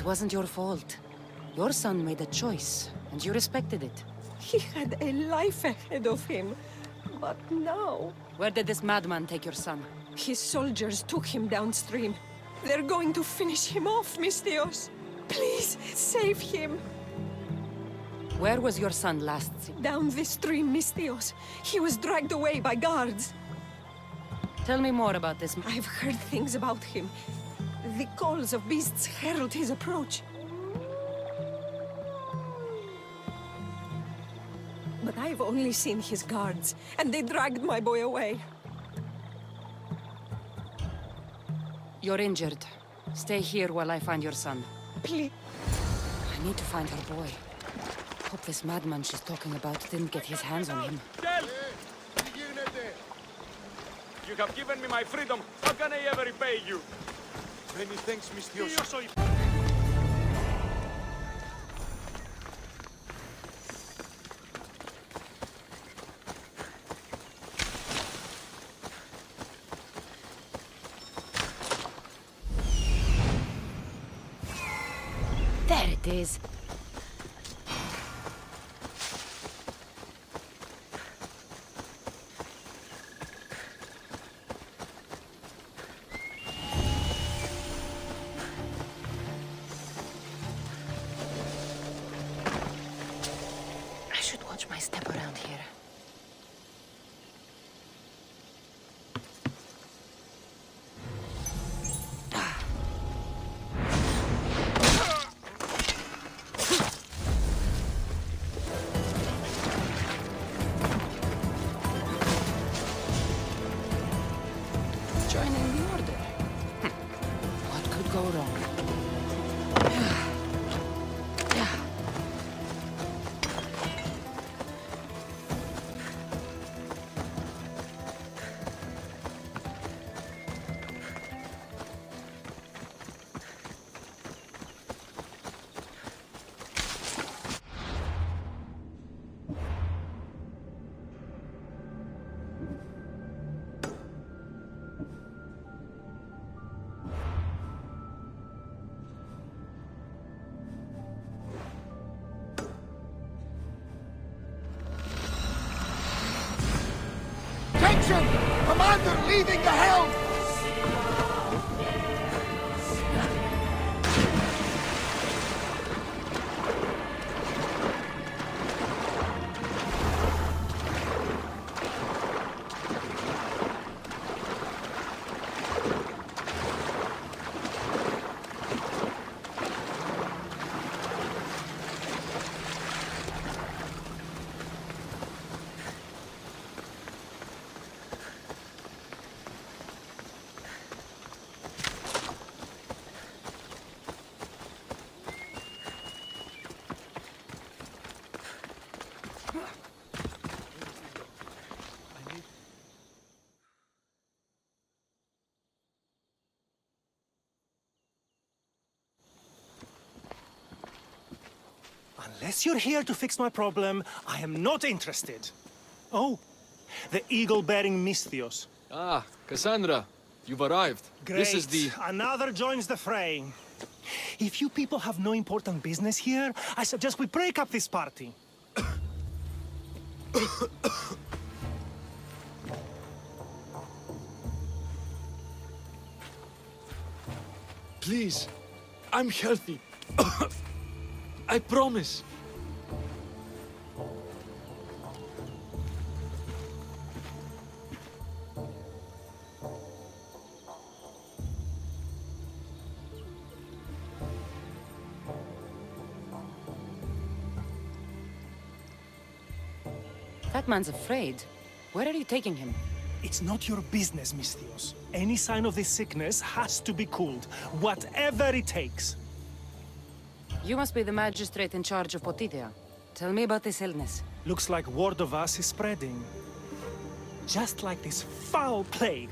It wasn't your fault. Your son made a choice, and you respected it. He had a life ahead of him. But now... Where did this madman take your son? His soldiers took him downstream. They're going to finish him off, Misthios. Please, save him. Where was your son last seen? Down this stream, Misthios. He was dragged away by guards. Tell me more about this. I've heard things about him. The calls of beasts herald his approach. But I've only seen his guards, and they dragged my boy away. You're injured. Stay here while I find your son. Please. I need to find her boy. Hope this madman she's talking about didn't get his hands on him. You have given me my freedom. How can I ever repay you? Many thanks, Misthios. There it is. I should watch my step around here. Joining the order. What could go wrong? Attention! Commander leaving the helm! Unless you're here to fix my problem, I am not interested. Oh, the eagle-bearing Misthios. Ah, Cassandra, you've arrived. Great. This is the... Another joins the fray. If you people have no important business here, I suggest we break up this party. Please, I'm healthy. I promise. That man's afraid. Where are you taking him? It's not your business, Misthios. Any sign of this sickness has to be cooled, whatever it takes. You must be the magistrate in charge of Potidea. Tell me about this illness. Looks like word of us is spreading. Just like this foul plague.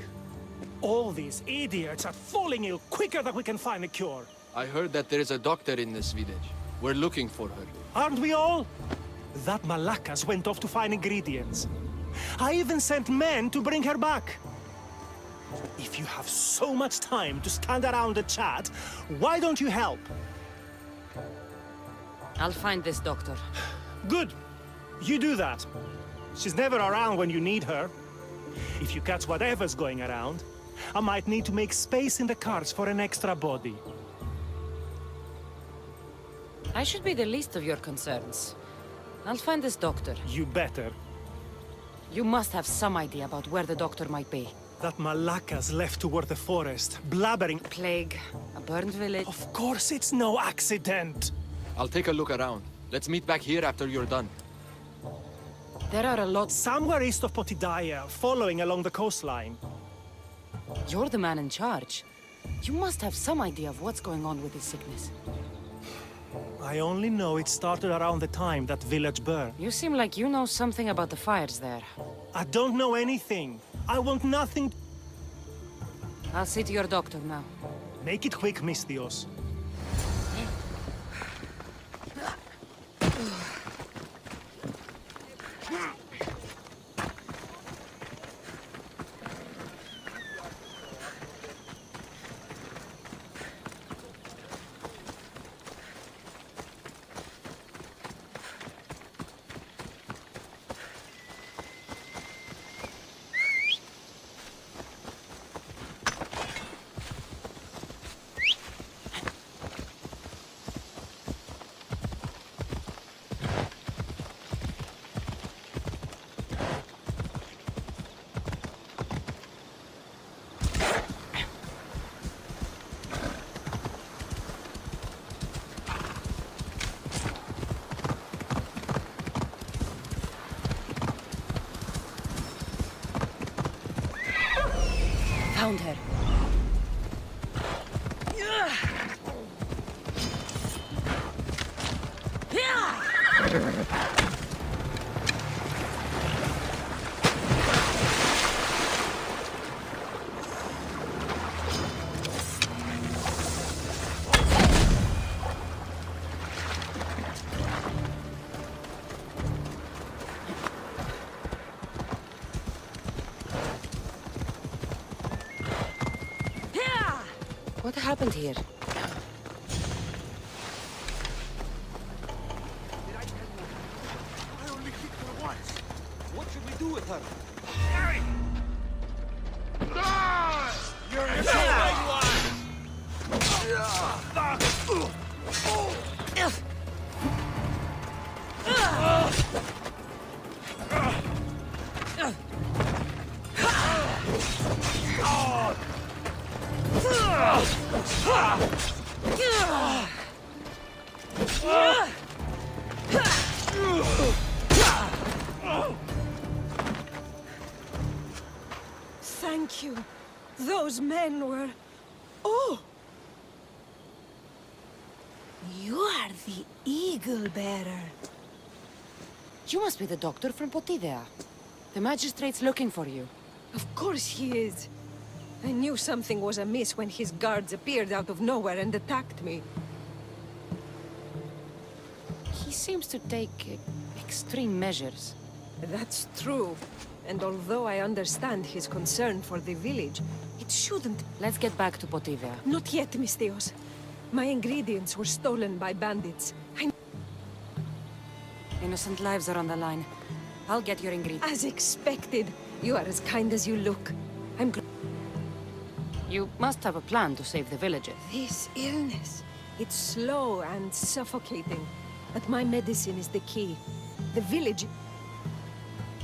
All these idiots are falling ill quicker than we can find a cure. I heard that there is a doctor in this village. We're looking for her. Aren't we all? That Malakas went off to find ingredients. I even sent men to bring her back. If you have so much time to stand around and chat, why don't you help? I'll find this doctor. Good. You do that. She's never around when you need her. If you catch whatever's going around, I might need to make space in the carts for an extra body. I should be the least of your concerns. I'll find this doctor. You better. You must have some idea about where the doctor might be. That Malaka's left toward the forest, blabbering. Plague, a burned village. Of course it's no accident. I'll take a look around. Let's meet back here after you're done. There are a lot. Somewhere east of Potidaya, following along the coastline. You're the man in charge. You must have some idea of what's going on with his sickness. I only know it started around the time that village burned. You seem like you know something about the fires there. I don't know anything. I want nothing. I'll see to your doctor now. Make it quick, Mistios. Found her. What happened here? I only kicked her once. What should we do with her? You're in Thank you. Those men were... Oh! You are the eagle bearer. You must be the doctor from Potidea. The magistrate's looking for you. Of course he is. I knew something was amiss when his guards appeared out of nowhere and attacked me. He seems to take extreme measures. That's true. And although I understand his concern for the village, it shouldn't... Let's get back to Potidea. Not yet, Mistios. My ingredients were stolen by bandits. Innocent lives are on the line. I'll get your ingredients. As expected. You are as kind as you look. I'm glad. You must have a plan to save the villagers. This illness, it's slow and suffocating. But my medicine is the key. The village...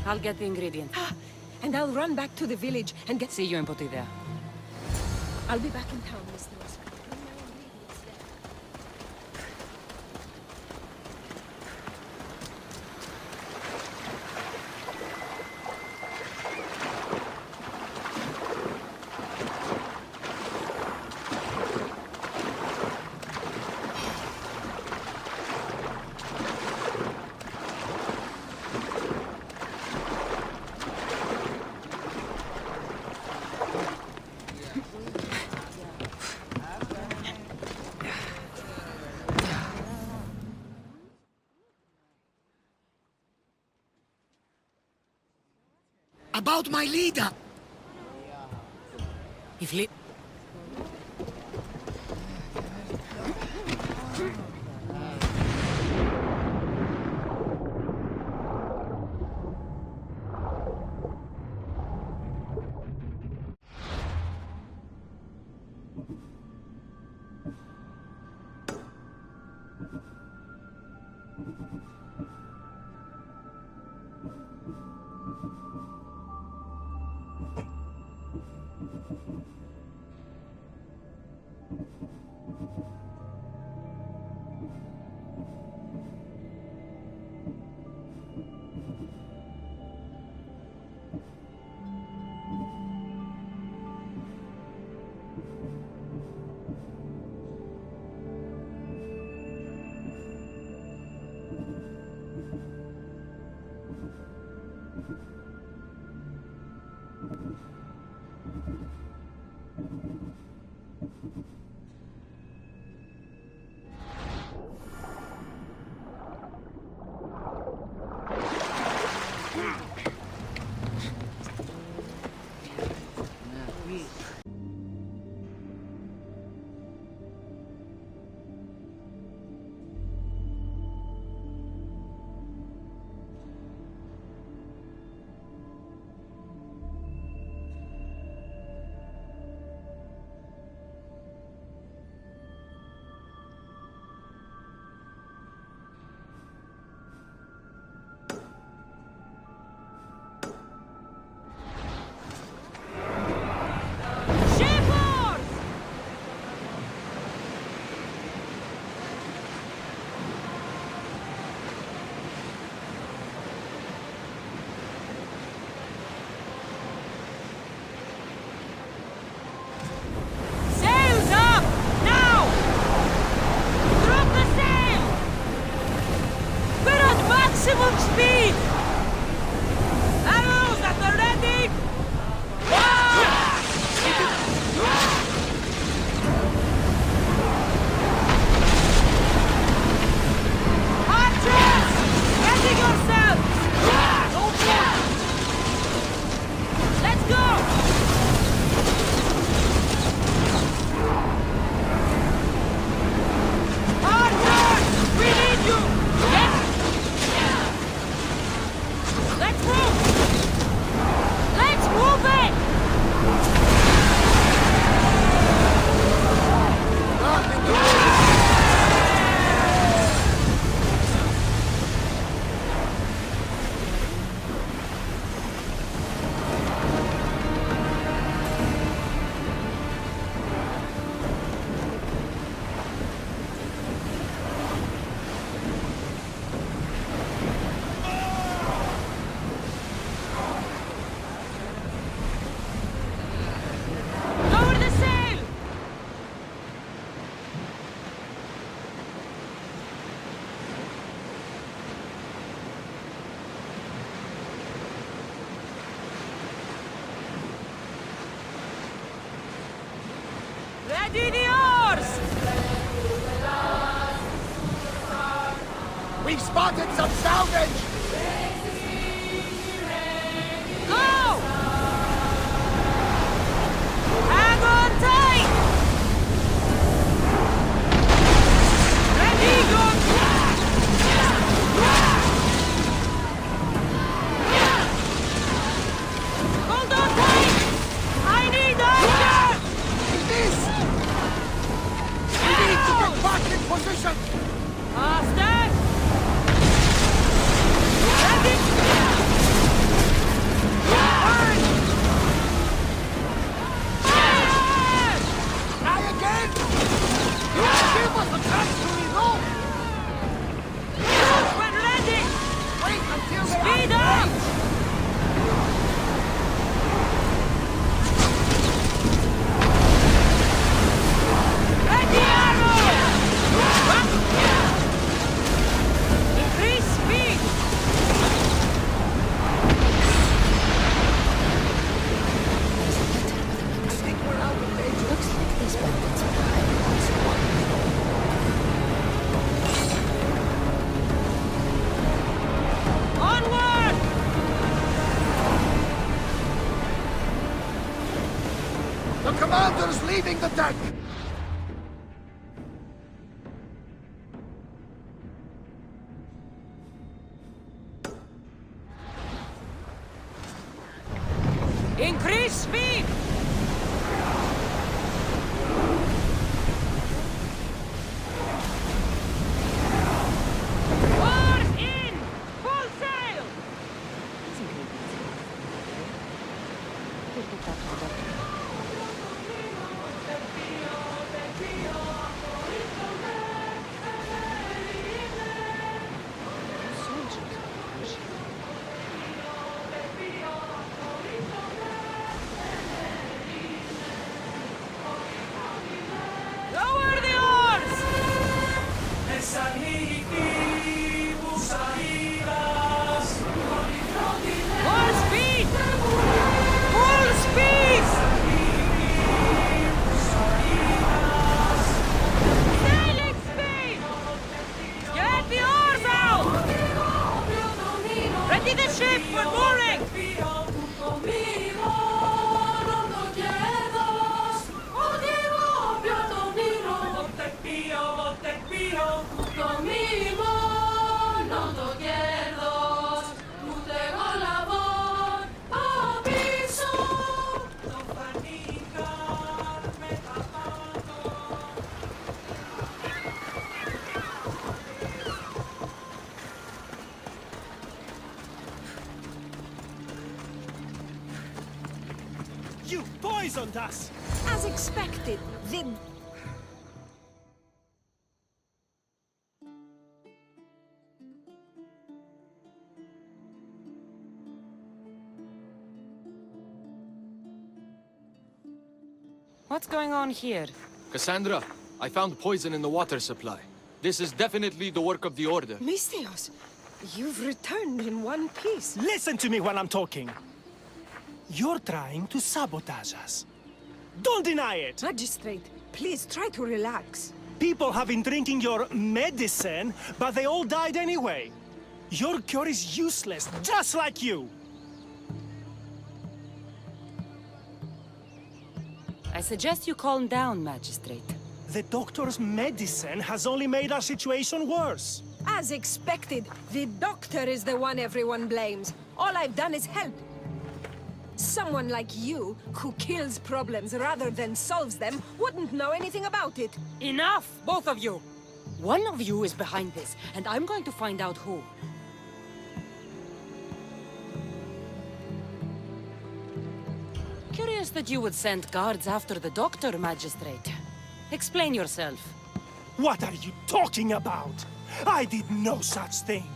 I'll get the ingredients. And I'll run back to the village and get... See you in Potidea. I'll be back in town, Mistios. Bring my ingredients there. About my leader! If li... Ready the oars! We've spotted some salvage! Go! Hang on tight! Ready, go! Hold on tight! I need anchor! This! We need to get back in position! Faster! Ready! Burn! Fire! Try again! Give us a chance to reload! Shoot when ready! Wait until they Speed are up! Ready, arrow! Increase speed! Looks like these bandits are hiding Onward! The commander's leaving the deck! Increase speed! Oars in! Full sail! Lower the oars! Full speed! Full speed! Sailing speed! Get the oars out! Ready the ship for mooring! You poisoned us! As expected, the... What's going on here? Cassandra, I found poison in the water supply. This is definitely the work of the Order. Misthios, you've returned in one piece. Listen to me when I'm talking. You're trying to sabotage us. Don't deny it! Magistrate, please try to relax. People have been drinking your medicine, but they all died anyway. Your cure is useless, just like you! I suggest you calm down, Magistrate. The doctor's medicine has only made our situation worse. As expected, the doctor is the one everyone blames. All I've done is help. Someone like you, who kills problems rather than solves them, wouldn't know anything about it. Enough, both of you! One of you is behind this, and I'm going to find out who. Curious that you would send guards after the doctor, Magistrate. Explain yourself. What are you talking about? I did no such thing.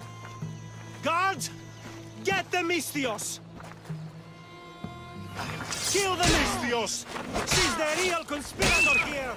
Guards, get the Misthios! Kill the Misthios! She's the real conspirator here!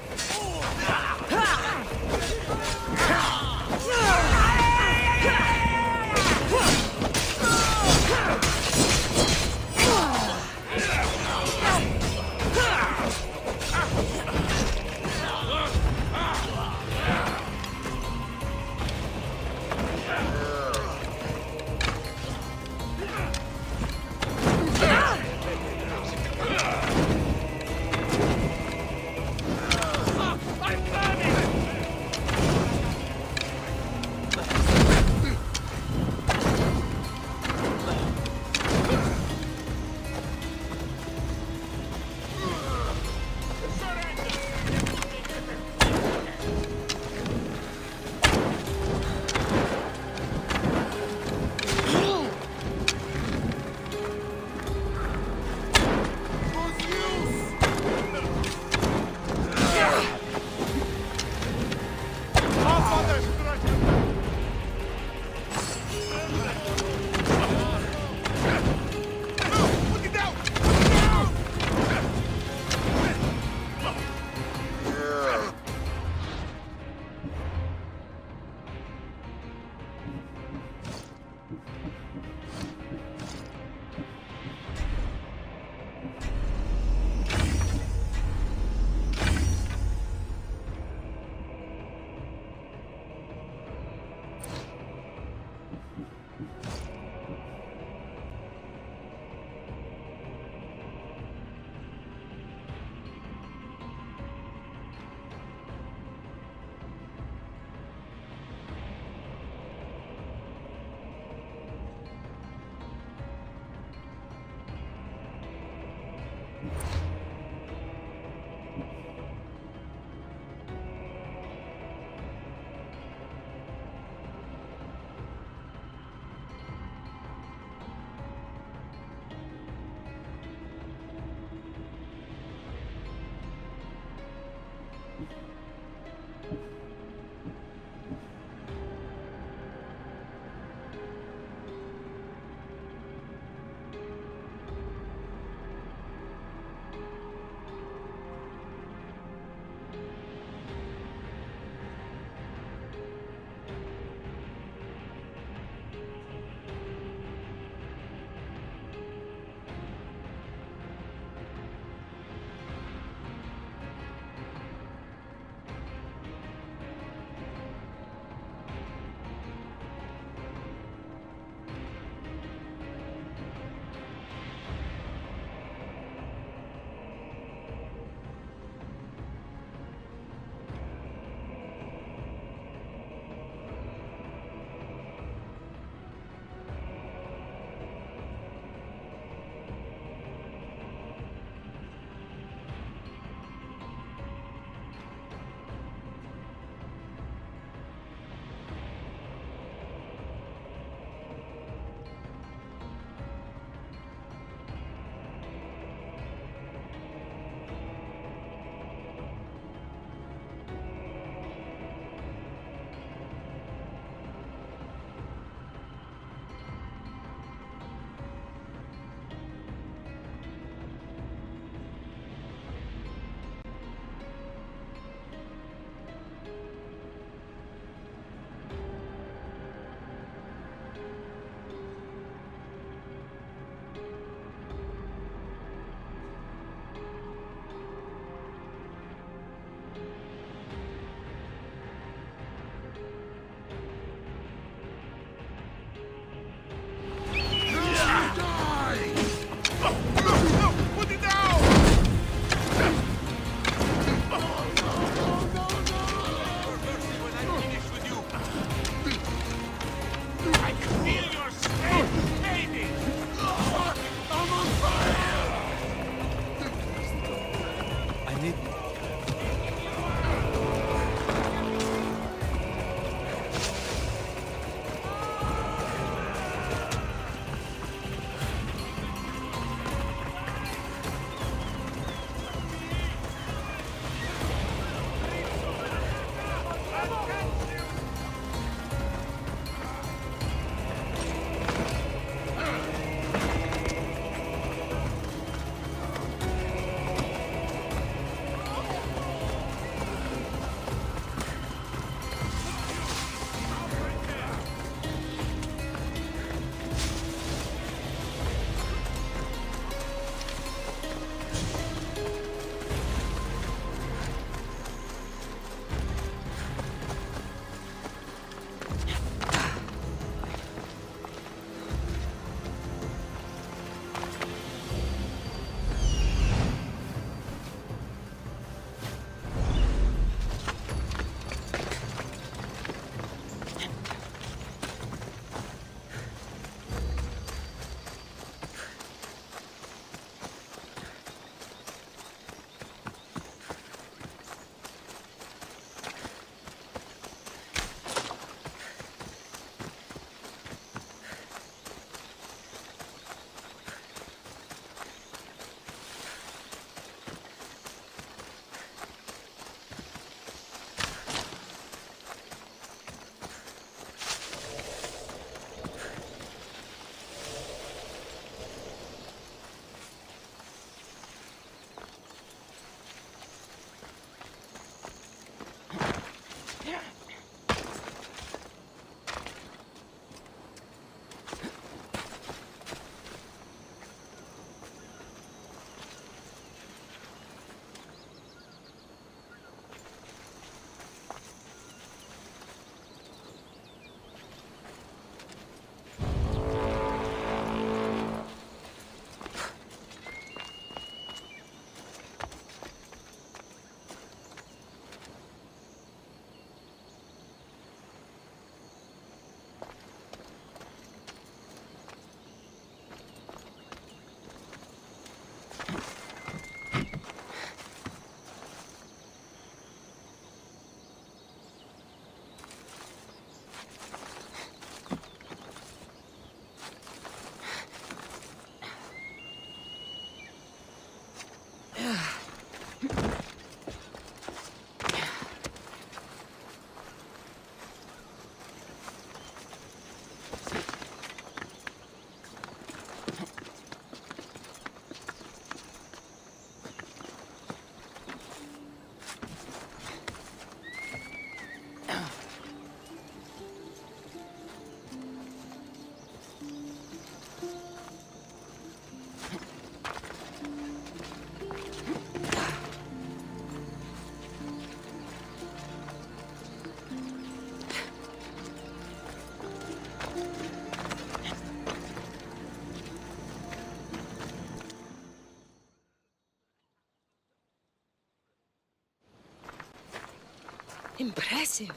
Impressive.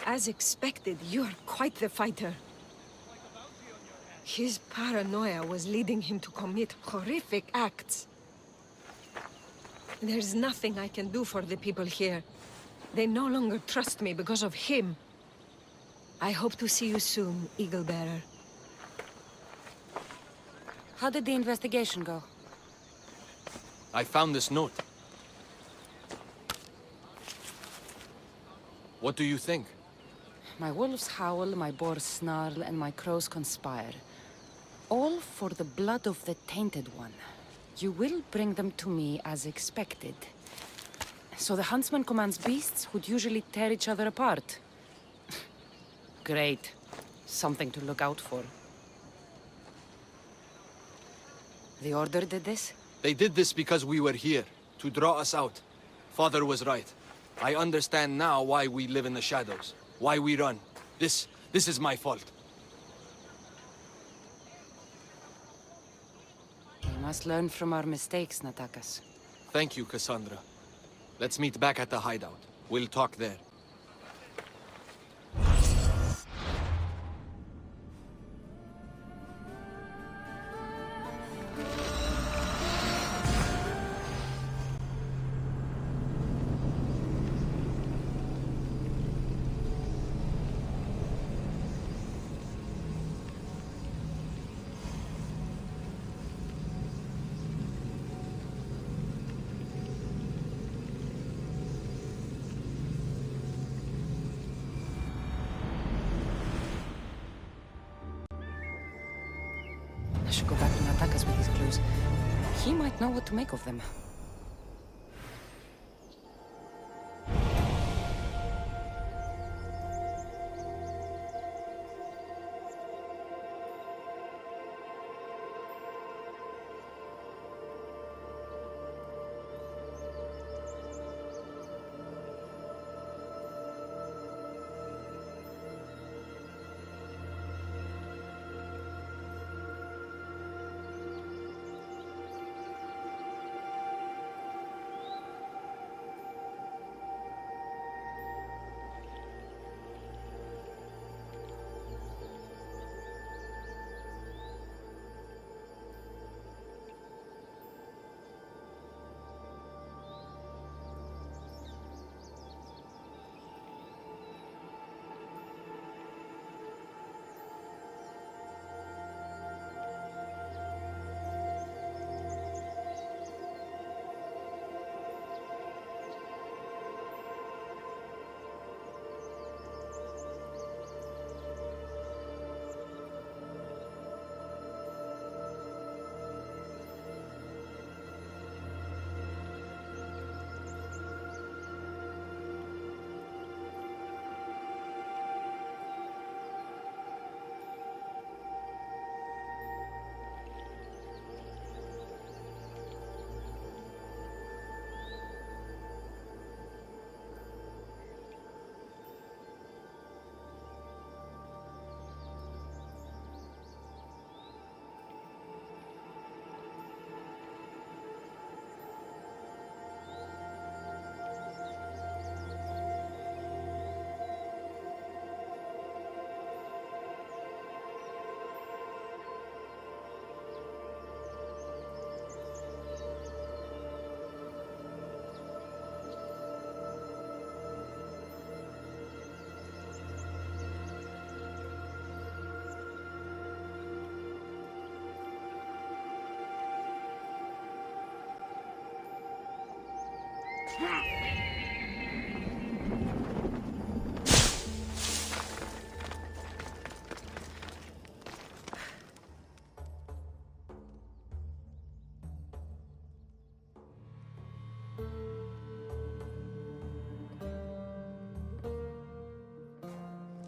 As expected, you're quite the fighter. His paranoia was leading him to commit horrific acts. There's nothing I can do for the people here. They no longer trust me because of him. I hope to see you soon, Eagle Bearer. How did the investigation go? I found this note. What do you think? My wolves howl, my boars snarl, and my crows conspire. All for the blood of the Tainted One. You will bring them to me as expected. So the huntsman commands beasts who'd usually tear each other apart. Great. Something to look out for. The Order did this? They did this because we were here, to draw us out. Father was right. I understand now why we live in the shadows, why we run. This is my fault. We must learn from our mistakes, Natakas. Thank you, Cassandra. Let's meet back at the hideout. We'll talk there. I should go back to Natakas with these clues. He might know what to make of them.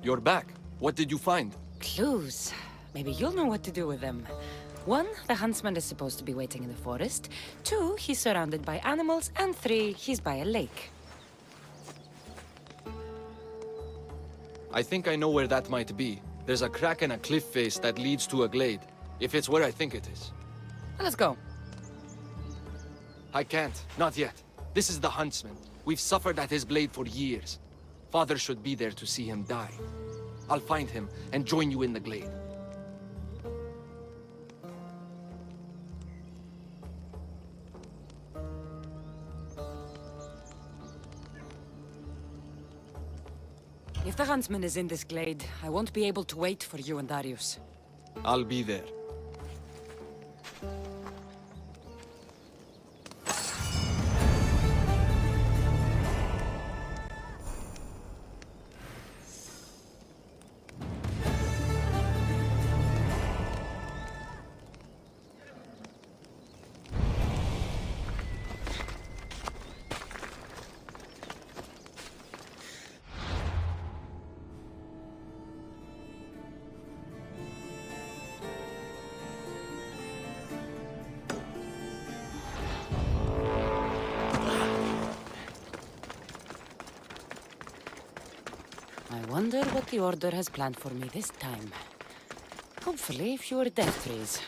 You're back. What did you find? Clues. Maybe you'll know what to do with them. 1, the huntsman is supposed to be waiting in the forest. 2, he's surrounded by animals. And 3, he's by a lake. I think I know where that might be. There's a crack in a cliff face that leads to a glade. If it's where I think it is. Let's go. I can't. Not yet. This is the huntsman. We've suffered at his blade for years. Father should be there to see him die. I'll find him and join you in the glade. If the huntsman is in this glade, I won't be able to wait for you and Darius. I'll be there. I wonder what the Order has planned for me this time. Hopefully, fewer death trees.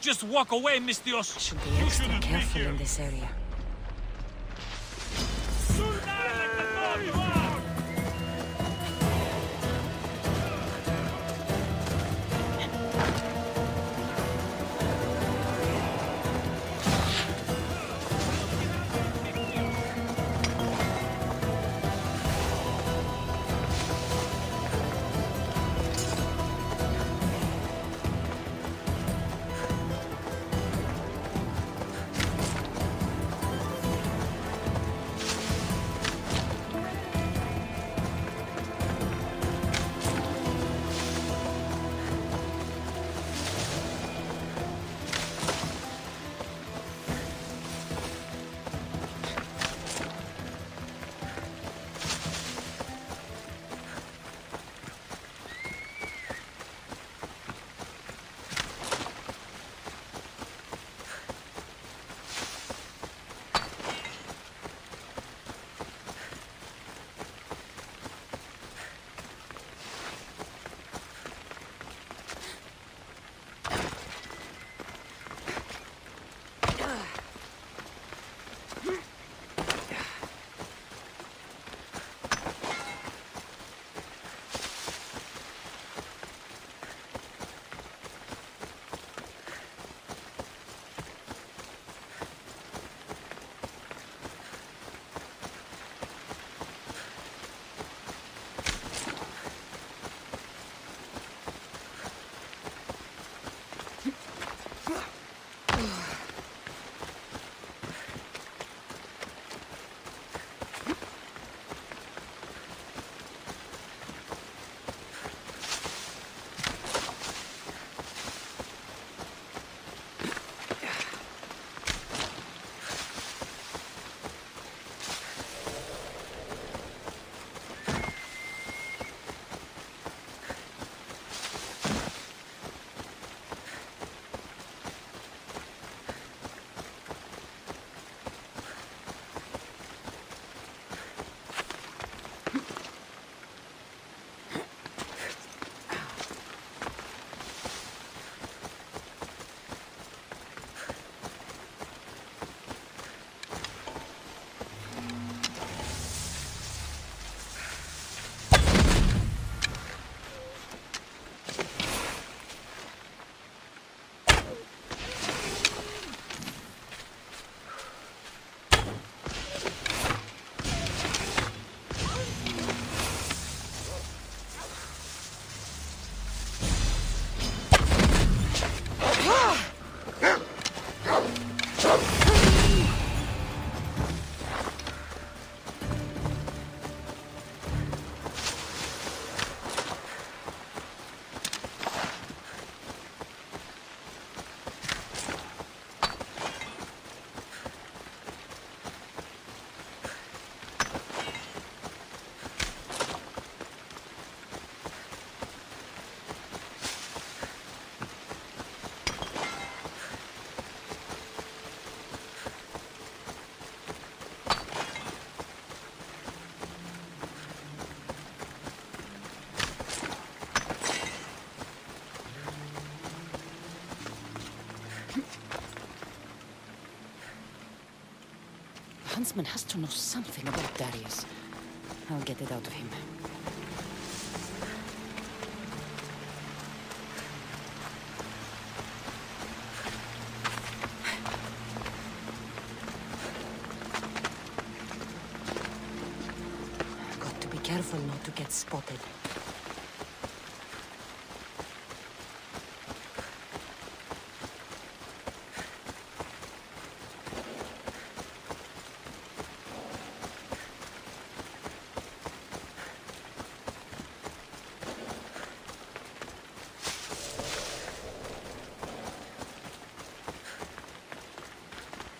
Just walk away, Mistios. Should be extra careful in this area. huntsman has to know something about Darius. I'll get it out of him. Got to be careful not to get spotted.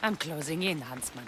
I'm closing in, huntsman.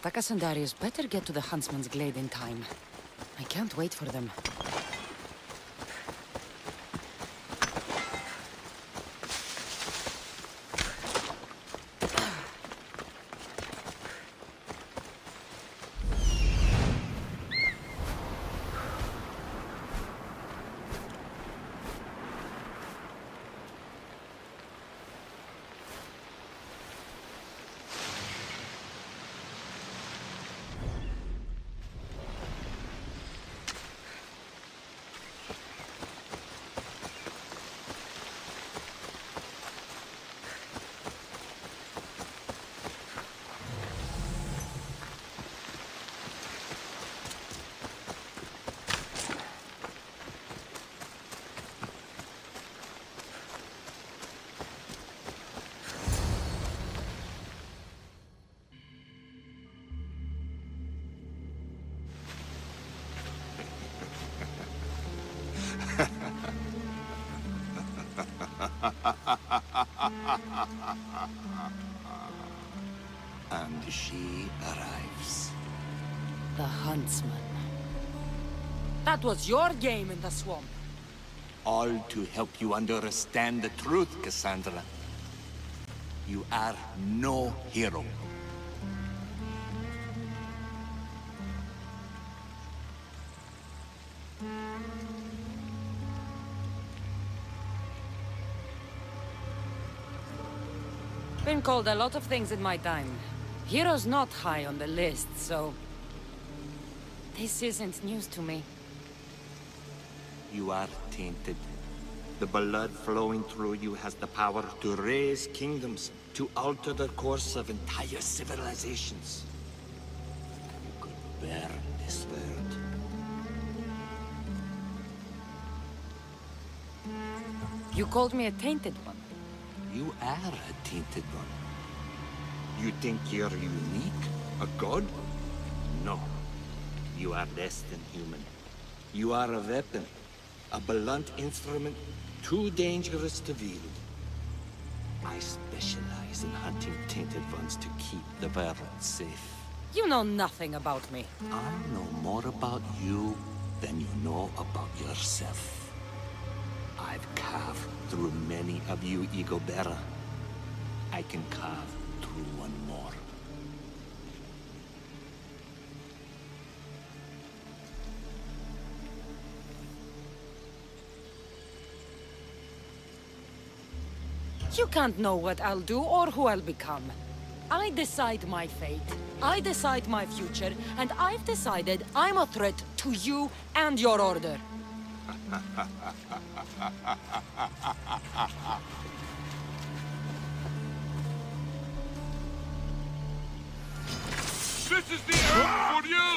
Takas and Darius better get to the huntsman's glade in time. I can't wait for them. And she arrives. The huntsman. That was your game in the swamp. All to help you understand the truth, Cassandra. You are no hero. Been called a lot of things in my time. Hero's not high on the list, so... This isn't news to me. You are tainted. The blood flowing through you has the power to raise kingdoms, to alter the course of entire civilizations. You could burn this world. You called me a tainted one. You are a tainted one. You think you're unique? A god? No. You are less than human. You are a weapon. A blunt instrument too dangerous to wield. I specialize in hunting tainted ones to keep the world safe. You know nothing about me. I know more about you than you know about yourself. I've carved through many of you, Ego Bearer. I can carve through one more. You can't know what I'll do or who I'll become. I decide my fate, I decide my future, and I've decided I'm a threat to you and your order. This is the end for you!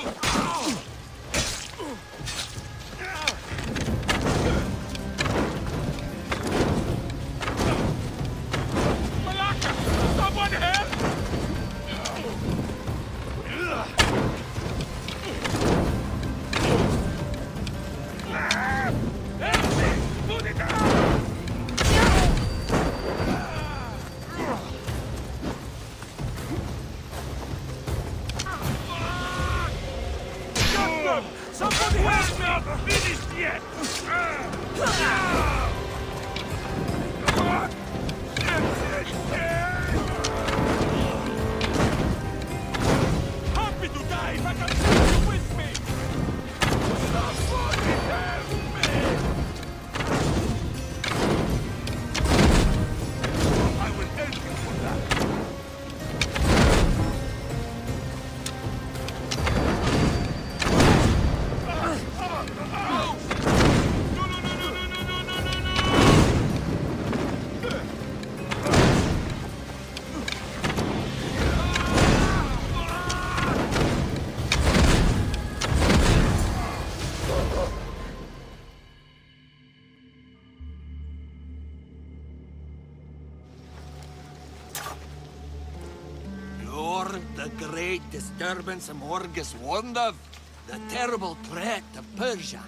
the great disturbance Morgus warned of? The terrible threat of Persia?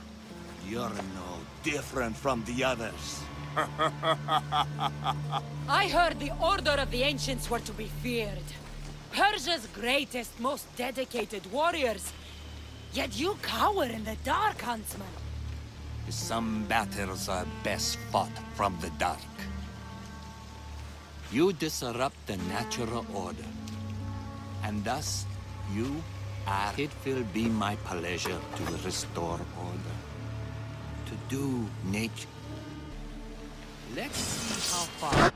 You're no different from the others. I heard the order of the ancients were to be feared. Persia's greatest, most dedicated warriors. Yet you cower in the dark, huntsman. Some battles are best fought from the dark. You disrupt the natural order. And thus, you are. It will be my pleasure to restore order. To do nature. Let's see how far.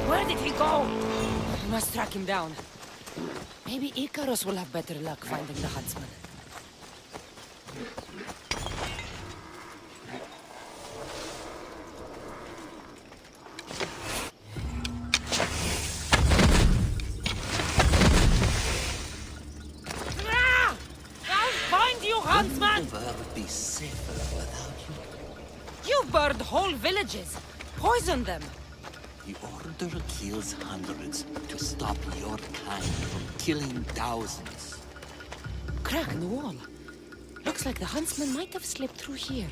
Where did he go? We must track him down. Maybe Icarus will have better luck finding the huntsman. Ah! I'll find you, huntsman! Never be safer without you. You burned whole villages, poisoned them. The Order kills hundreds to stop your kind from killing thousands. Crack in the wall. Looks like the huntsman might have slipped through here.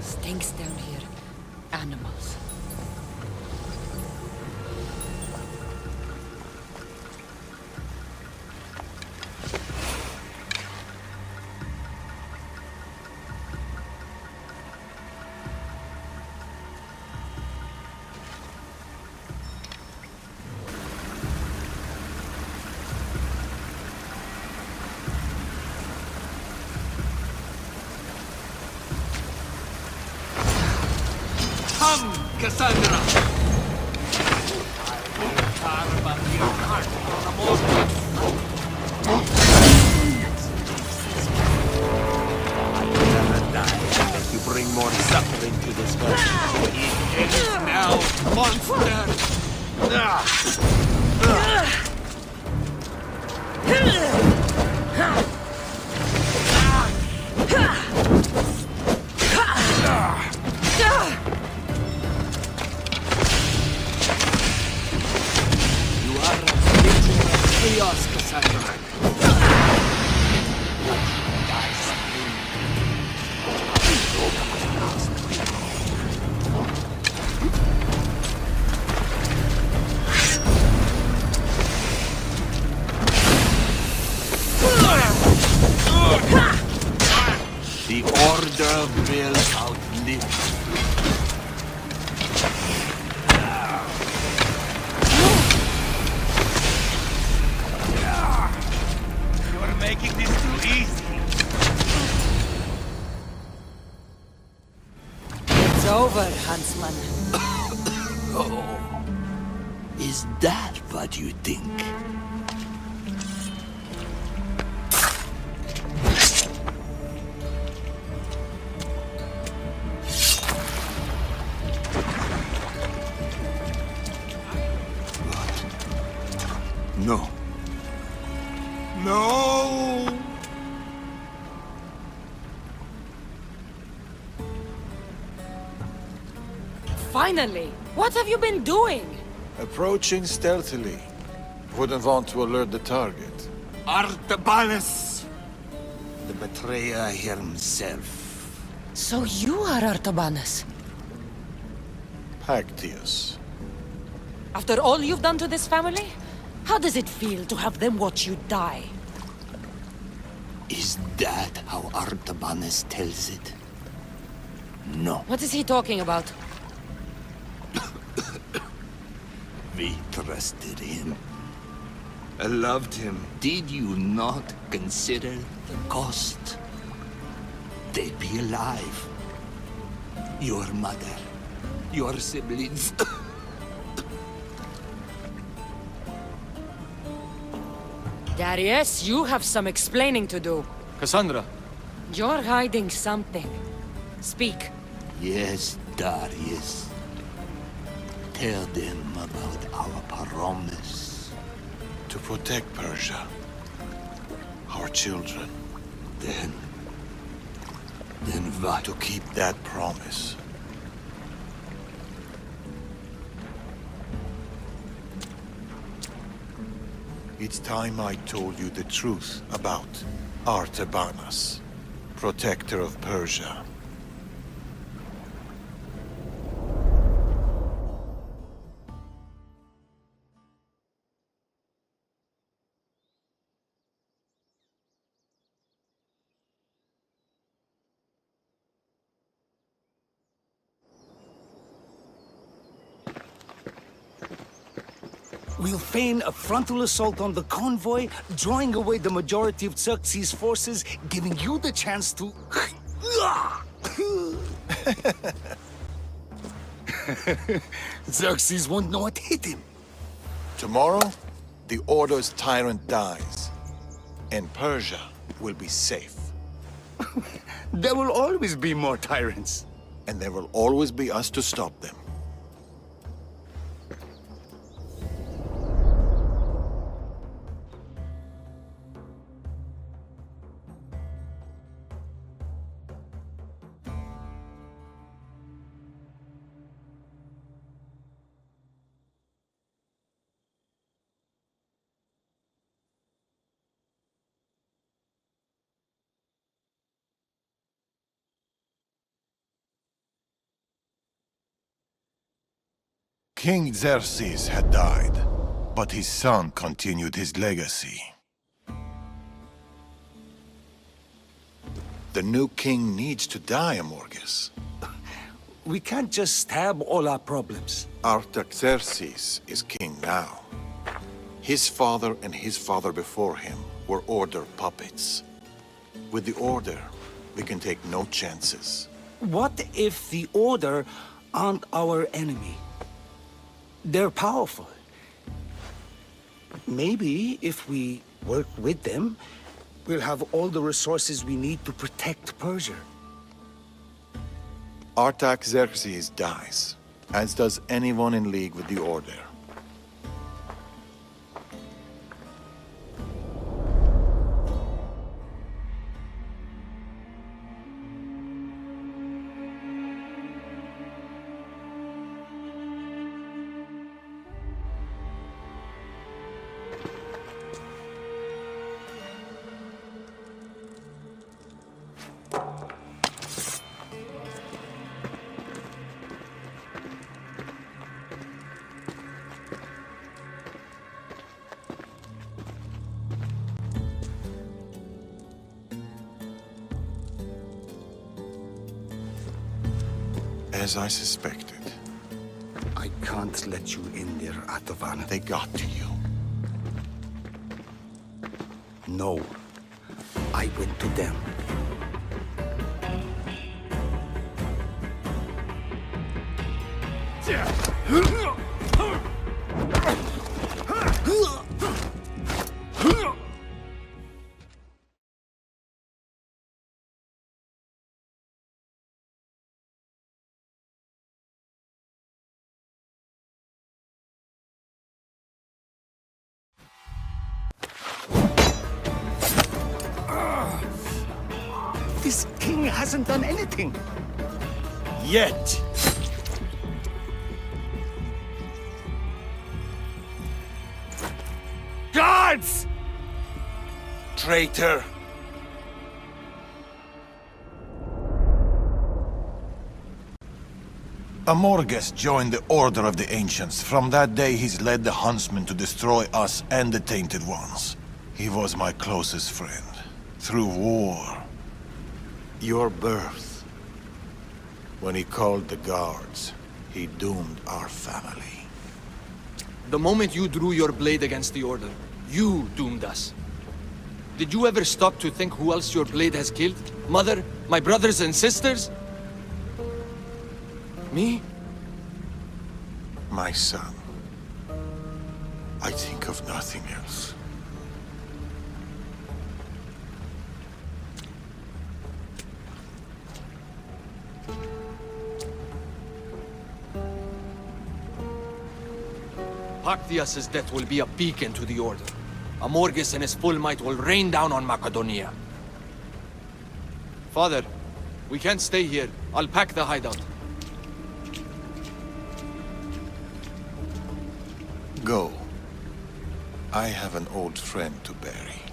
Stinks down here. Animals. Come, Cassandra! I will carve out your heart for the moment. I will never die unless you bring more suffering to this world. It ends now, monster! The Order will outlive. You're making this too easy. It's over, Huntsman. Is that what you think? No. No! Finally! What have you been doing? Approaching stealthily. Wouldn't want to alert the target. Artabanus! The betrayer himself. So you are Artabanus. Pactius. After all you've done to this family? How does it feel to have them watch you die? Is that how Artabanus tells it? No. What is he talking about? We trusted him. I loved him. Did you not consider the cost? They'd be alive. Your mother, your siblings. Darius, you have some explaining to do. Cassandra, You're hiding something. Speak. Yes, Darius. Tell them about our promise. To protect Persia. Our children. Then what? To keep that promise. It's time I told you the truth about Artabanus, protector of Persia. We'll feign a frontal assault on the convoy, drawing away the majority of Xerxes' forces, giving you the chance to... Xerxes won't know what hit him. Tomorrow, the Order's tyrant dies, and Persia will be safe. There will always be more tyrants. And there will always be us to stop them. King Xerxes had died, but his son continued his legacy. The new king needs to die, Amorges. We can't just stab all our problems. Artaxerxes is king now. His father and his father before him were Order puppets. With the Order, we can take no chances. What if the Order aren't our enemy? They're powerful. Maybe if we work with them, we'll have all the resources we need to protect Persia. Artaxerxes dies, as does anyone in league with the Order. As I suspected, I can't let you in there, Atavan. they got to you. No. I went to them. This king hasn't done anything. Yet. Guards! Traitor! Amorges joined the Order of the Ancients. From that day, he's led the Huntsmen to destroy us and the Tainted Ones. He was my closest friend. Through war. Your birth. When he called the guards, he doomed our family. The moment you drew your blade against the Order, you doomed us. Did you ever stop to think who else your blade has killed? Mother? My brothers and sisters? Me? My son. I think of nothing else. Pactias's death will be a beacon to the Order. Amorges and his full might will rain down on Macedonia. Father, we can't stay here. I'll pack the hideout. Go. I have an old friend to bury.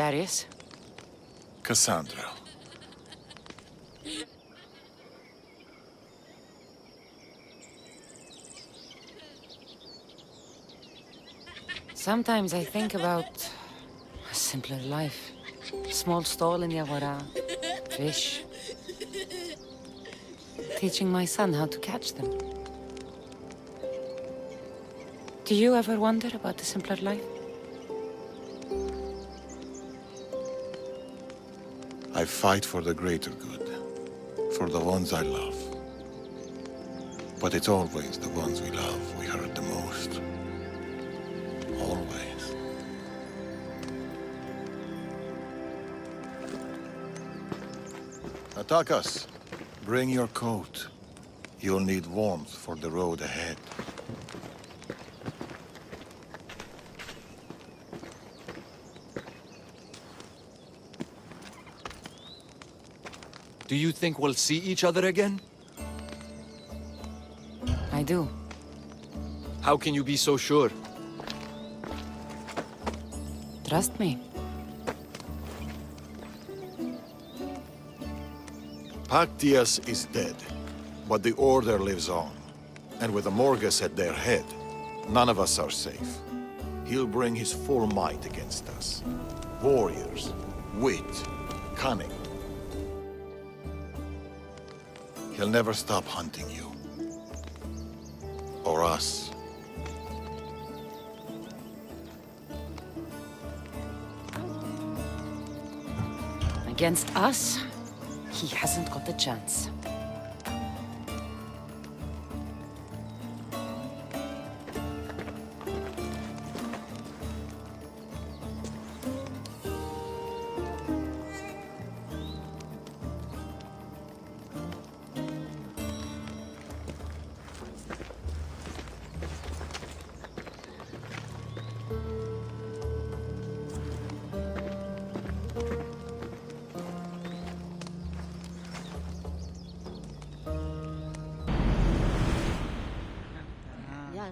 Darius? Cassandra. Sometimes I think about a simpler life. Small stall in Yavara, fish. Teaching my son how to catch them. Do you ever wonder about the simpler life? I fight for the greater good. For the ones I love. But it's always the ones we love we hurt the most. Always. Attack us. Bring your coat. You'll need warmth for the road ahead. Do you think we'll see each other again? I do. How can you be so sure? Trust me. Pactias is dead, but the Order lives on. And with Amorges at their head, none of us are safe. He'll bring his full might against us. Warriors, wit, cunning. He'll never stop hunting you. Or us. Against us, he hasn't got a chance.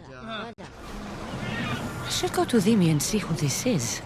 I should go to Dhimi and see who this is.